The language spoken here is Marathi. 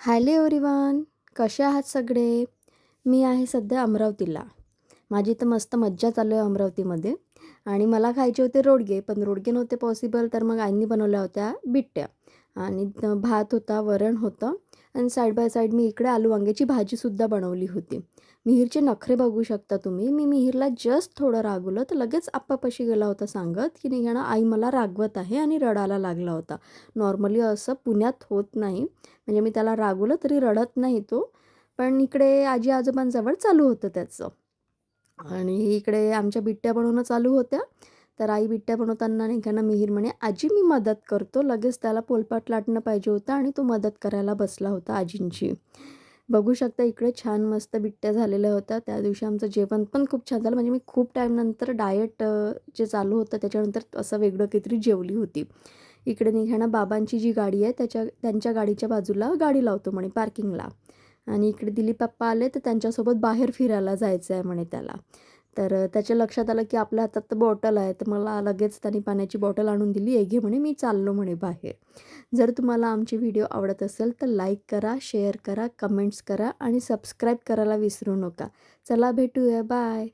हॅलो एव्हरीवन, कसे आहात सगळे? मी आहे सध्या अमरावतीला. माझी तर मस्त मज्जा चालू आहे अमरावतीमध्ये. आणि मला खायचे होते रोडगे, पण रोडगे नव्हते पॉसिबल, तर मग आईंनी बनवल्या होत्या बिट्ट्या. आणि भात होता, वरण होतं आणि साईड बाय साईड मी इकडे आलू वांग्याची भाजीसुद्धा बनवली होती. मिहीरचे नखरे बघू शकता तुम्ही. मी मिहीरला जस्ट थोडं रागवलं तर लगेच आप्पापाशी गेला होता सांगत की नाही ना आई मला रागवत आहे, आणि रडायला लागला होता. नॉर्मली असं पुण्यात होत नाही. म्हणजे मी त्याला रागवलं तरी रडत नाही तो. पण इकडे आजी आजोबांजवळ चालू होतं त्याचं. आणि इकडे आमच्या बिट्ट्या बनवणं चालू होत्या. तर आई बिट्ट्या बनवताना नाही का ना मिहीर म्हणे, "आजी मी मदत करतो." लगेच त्याला पोलपाट लाटणं पाहिजे होतं आणि तो मदत करायला बसला होता आजींची. बघू शकता इकडे छान मस्त बिट्ट्या झालेल्या होत्या. त्या दिवशी आमचं जेवण पण खूप छान झालं. म्हणजे मी खूप टाईमनंतर डाएट जे चालू होतं त्याच्यानंतर असं वेगळं काहीतरी जेवली होती. इकडे निघाणं बाबांची जी गाडी आहे त्यांच्या गाडीच्या बाजूला गाडी लावतो म्हणे पार्किंगला. आणि इकडे दिलीप पप्पा आले तर त्यांच्यासोबत बाहेर फिरायला जायचं आहे म्हणे त्याला. तर त्याच्या लक्षात आलं की आपल्या हातात तर बॉटल आहे, तर मला लगेच त्यांनी पाण्याची बॉटल आणून दिली. "हे घे," म्हणे, "मी चाललो," म्हणे, "बाहेर." जर तुम्हाला आमचे व्हिडिओ आवडत असेल तर लाईक करा, शेअर करा, कमेंट्स करा आणि सबस्क्राईब करायला विसरू नका. चला भेटूया. बाय.